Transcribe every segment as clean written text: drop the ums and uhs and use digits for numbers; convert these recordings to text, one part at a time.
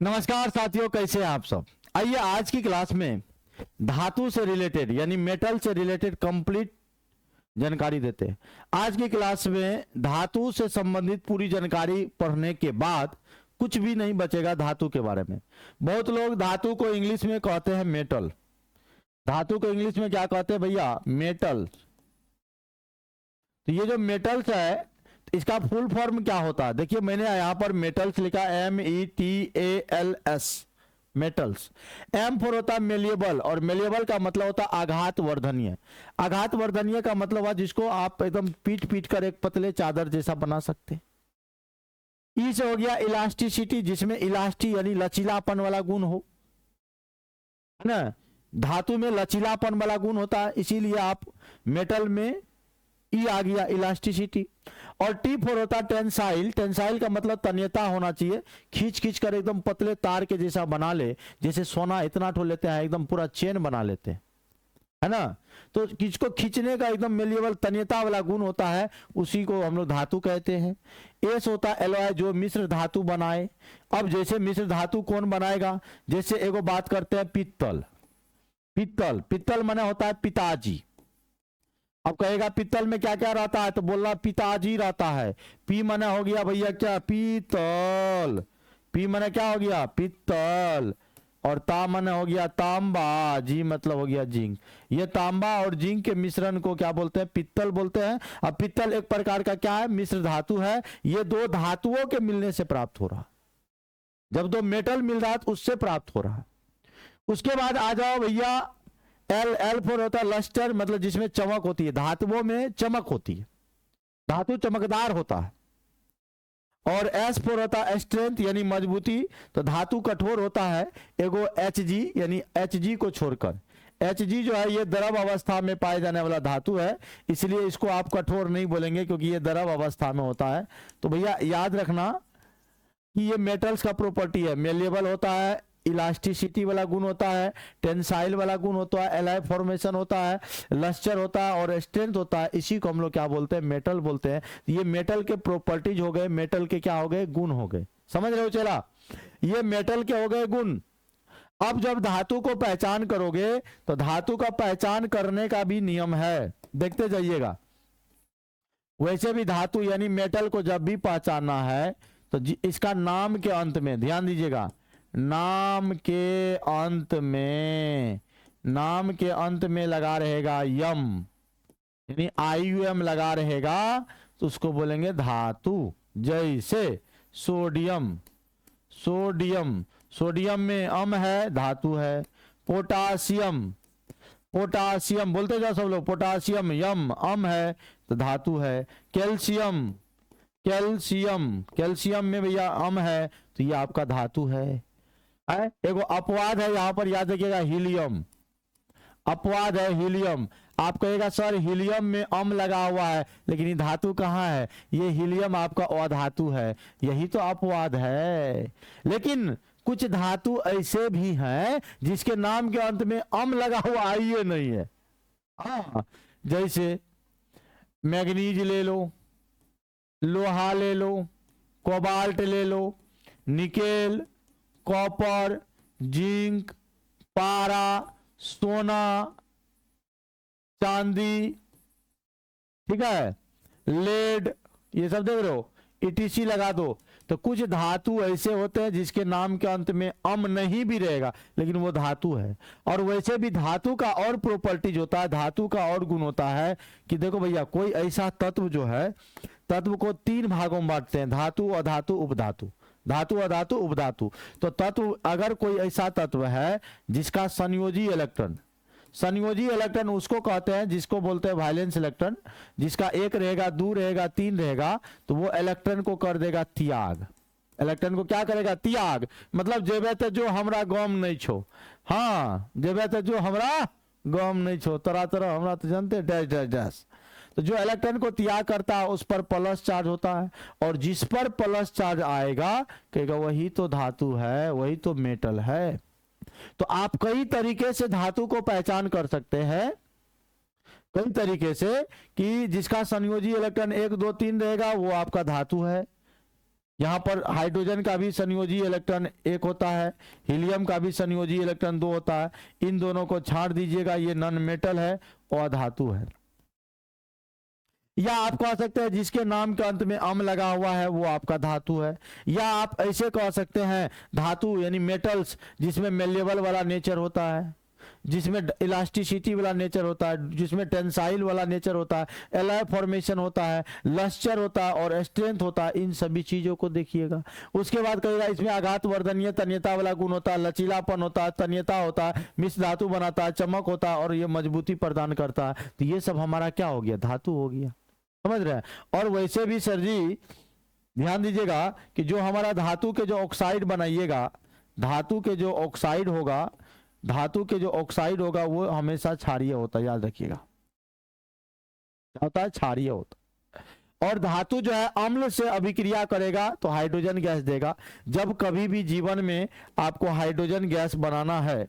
नमस्कार साथियों, कैसे हैं आप सब। आइए आज की क्लास में धातु से रिलेटेड यानी मेटल से रिलेटेड कंप्लीट जानकारी देते हैं। आज की क्लास में धातु से संबंधित पूरी जानकारी पढ़ने के बाद कुछ भी नहीं बचेगा धातु के बारे में। बहुत लोग धातु को इंग्लिश में कहते हैं मेटल। धातु को इंग्लिश में क्या कहते हैं भैया? मेटल। तो ये जो मेटल्स है इसका फुल फॉर्म क्या होता है? देखिए मैंने यहां पर मेटल्स लिखा, METALS, मेटल्स। एम फॉर होता है मेलिएबल, और मेलिएबल का मतलब होता है आघात वर्धनीय। आघात वर्धनीय का मतलब है जिसको आप एकदम पीट पीट कर एक पतले चादर जैसा बना सकते। ई से हो गया इलास्टिसिटी, जिसमें इलास्टी यानी लचीलापन वाला गुण हो, है ना। धातु में लचीलापन वाला गुण होता है, इसीलिए आप मेटल में ई आ गया इलास्टिसिटी। और टी फोर होता है टेंसाइल। टेंसाइल का मतलब तन्यता होना चाहिए, खींच खींच कर एकदम पतले तार के जैसा बना ले, जैसे सोना इतना ठो लेते हैं एकदम पूरा चेन बना लेते हैं, है ना। तो किसको खींचने का एकदम मेलिएबल तन्यता वाला गुण होता है, उसी को हम लोग धातु कहते हैं। एस होता है एलॉय, जो मिश्र धातु बनाए। अब जैसे मिश्र धातु कौन बनाएगा? जैसे एगो बात करते हैं पित्तल। पित्तल, पित्तल माने होता है पिताजी। अब कहेगा पित्तल में क्या क्या रहता है, तो बोलना पिताजी रहता है। पी मना हो गया भैया क्या? पीतल। पी मना क्या हो गया? पित्तल। और ता मना हो गया तांबा। जी मतलब हो गया जिंक। ये तांबा और जिंक के मिश्रण को क्या बोलते हैं? पित्तल बोलते हैं। अब पित्तल एक प्रकार का क्या है? मिश्र धातु है। ये दो धातुओं के मिलने से प्राप्त हो रहा। जब दो मेटल मिल रहा है तो उससे प्राप्त हो रहा। उसके बाद आ जाओ भैया एल। एल फोर होता है लस्टर, मतलब जिसमें चमक होती है। धातुओं में चमक होती है, धातु चमकदार होता है। और एस फोर होता है स्ट्रेंथ यानी मजबूती, तो धातु कठोर होता है। एगो Hg यानी Hg को छोड़कर। Hg जो है ये द्रव अवस्था में पाए जाने वाला धातु है, इसलिए इसको आप कठोर नहीं बोलेंगे क्योंकि ये द्रव अवस्था में होता है। तो भैया याद रखना कि ये मेटल्स का प्रॉपर्टी है। मेलिएबल होता है, इलास्टिसिटी वाला गुण होता है, टेंसाइल वाला गुण होता है, एलाय फॉर्मेशन होता है, लस्टर होता है और स्ट्रेंथ होता है। इसी को हम लोग क्या बोलते हैं? मेटल बोलते हैं। ये मेटल के प्रॉपर्टीज हो गए, मेटल के क्या हो गए? गुण हो गए। समझ रहे हो चला? ये मेटल के हो गए गुण। अब जब धातु को पहचान करोगे तो धातु का पहचान करने का भी नियम है, देखते जाइएगा। वैसे भी धातु यानी मेटल को जब भी पहचानना है तो इसका नाम के अंत में ध्यान दीजिएगा, नाम के अंत में, नाम के अंत में लगा रहेगा यम, यानी IUM लगा रहेगा, तो उसको बोलेंगे धातु। जैसे सोडियम, सोडियम, सोडियम में अम है, धातु है। पोटासियम, पोटासियम बोलते जाओ सब लोग, पोटासियम यम अम है तो धातु है। कैल्शियम, कैल्शियम, कैल्शियम में भैया अम है तो ये आपका धातु है। एगो अपवाद है यहां पर, याद रखिएगा, हीलियम। अपवाद है हीलियम। आप कहेगा सर हीलियम में अम लगा हुआ है, लेकिन ये धातु कहाँ है? ये हीलियम आपका अधातु है, यही तो अपवाद है। लेकिन कुछ धातु ऐसे भी हैं जिसके नाम के अंत में अम लगा हुआ आइए नहीं है। हाँ, जैसे मैग्नीज ले लो, लोहा ले लो, कोबाल्ट ले लो, निकेल, कॉपर, जिंक, पारा, सोना, चांदी, ठीक है, लेड, ये सब देख रहे हो, ETC लगा दो। तो कुछ धातु ऐसे होते हैं जिसके नाम के अंत में अम नहीं भी रहेगा लेकिन वो धातु है। और वैसे भी धातु का और प्रॉपर्टीज होता है, धातु का और गुण होता है कि देखो भैया कोई ऐसा तत्व जो है, तत्व को 3 भागों में बांटते हैं, धातु, अधातु, उपधातु। धातु, अधातु, उपधातु। तो तत्व, अगर कोई ऐसा तत्व है जिसका संयोजी इलेक्ट्रॉन, संयोजी इलेक्ट्रॉन उसको कहते हैं जिसको बोलते हैं वैलेंस इलेक्ट्रॉन, जिसका 1 रहेगा, 2 रहेगा, 3 रहेगा, तो वो इलेक्ट्रॉन को कर देगा त्याग। इलेक्ट्रॉन को क्या करेगा? त्याग। मतलब जेबे तो जो हमरा गम नहीं छो, हाँ जेबे तो जो हमरा गम नहीं छो, तरह तरह हमरा तो जानते डैश डैश डैश। तो जो इलेक्ट्रॉन को त्याग करता है उस पर प्लस चार्ज होता है, और जिस पर प्लस चार्ज आएगा कहेगा वही तो धातु है, वही तो मेटल है। तो आप कई तरीके से धातु को पहचान कर सकते हैं, कई तरीके से, कि जिसका संयोजी इलेक्ट्रॉन 1 2 3 रहेगा वो आपका धातु है, यहाँ पर हाइड्रोजन का भी संयोजी इलेक्ट्रॉन 1 होता है, हीलियम का भी संयोजी इलेक्ट्रॉन 2 होता है। इन दोनों को छांट दीजिएगा, ये नॉन मेटल है और धातु है। या आप कह सकते हैं जिसके नाम के अंत में अम लगा हुआ है वो आपका धातु है। या आप ऐसे कह सकते हैं धातु यानी मेटल्स जिसमें मेलेबल वाला नेचर होता है, जिसमें इलास्टिसिटी वाला नेचर होता है, जिसमें टेंसाइल वाला नेचर होता है, एलॉय फॉर्मेशन होता है, लस्टर होता है और स्ट्रेंथ होता है। इन सभी चीजों को देखिएगा। उसके बाद कहेगा इसमें आघात वर्धनीय तन्यता वाला गुण होता है, लचीलापन होता है, तन्यता होता है, मिश्र धातु बनाता है, चमक होता है और ये मजबूती प्रदान करता है। तो ये सब हमारा क्या हो गया, धातु हो गया। समझ रहे हैं। और वैसे भी सर जी ध्यान दीजिएगा कि जो हमारा धातु के जो ऑक्साइड बनाइएगा, धातु के जो ऑक्साइड होगा, धातु के जो ऑक्साइड होगा वो हमेशा क्षारीय होता है, याद रखिएगा। क्या होता है, क्षारीय होता है। और धातु जो है अम्ल से अभिक्रिया करेगा तो हाइड्रोजन गैस देगा। जब कभी भी जीवन में आपको हाइड्रोजन गैस बनाना है,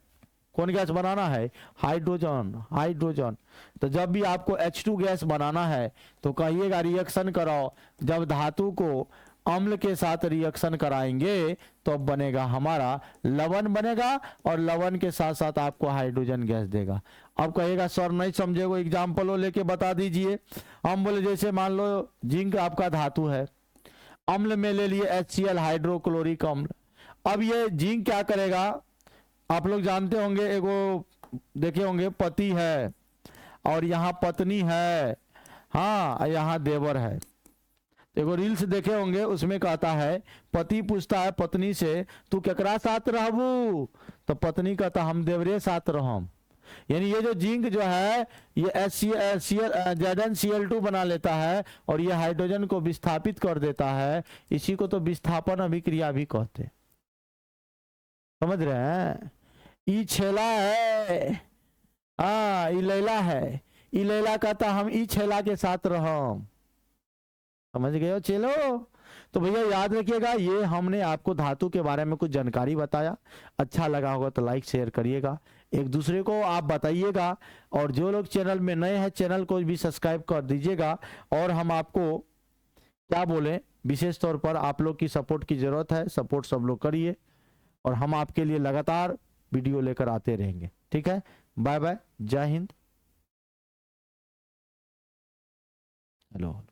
कौन गैस बनाना है, हाइड्रोजन, हाइड्रोजन। तो जब भी आपको H2 गैस बनाना है तो कहिएगा रिएक्शन कराओ। जब धातु को अम्ल के साथ रिएक्शन कराएंगे तो बनेगा हमारा लवण बनेगा और लवण के साथ साथ आपको हाइड्रोजन गैस देगा। अब कहेगा सर नहीं समझे, वो एग्जाम्पल लेके बता दीजिए। हम बोले जैसे मान लो जिंक आपका धातु है, अम्ल में ले लिए HCl हाइड्रोक्लोरिक अम्ल। अब ये जिंक क्या करेगा, आप लोग जानते होंगे, एगो देखे होंगे पति है और यहाँ पत्नी है, हाँ यहाँ देवर है। एगो रील्स देखे होंगे, उसमें कहता है पति पूछता है पत्नी से तू केकरा साथ रहबू, तो पत्नी कहता हम देवरे साथ रहम। यानी ये जो जिंक जो है ये ZnCl2 बना लेता है और ये हाइड्रोजन को विस्थापित कर देता है। इसी को तो विस्थापन अभिक्रिया भी कहते हैं। समझ रहे हैं। ई छेला है, हाँ ई लैला है, ई लैला कहता हम ई छेला के साथ रहम। समझ गए हो चलो। तो भैया याद रखिएगा, ये हमने आपको धातु के बारे में कुछ जानकारी बताया। अच्छा लगा होगा तो लाइक शेयर करिएगा, एक दूसरे को आप बताइएगा। और जो लोग चैनल में नए हैं चैनल को भी सब्सक्राइब कर दीजिएगा। और हम आपको क्या बोले, विशेष तौर पर आप लोग की सपोर्ट की जरूरत है, सपोर्ट सब लोग करिए और हम आपके लिए लगातार वीडियो लेकर आते रहेंगे। ठीक है, बाय बाय, जय हिंद। हेलो।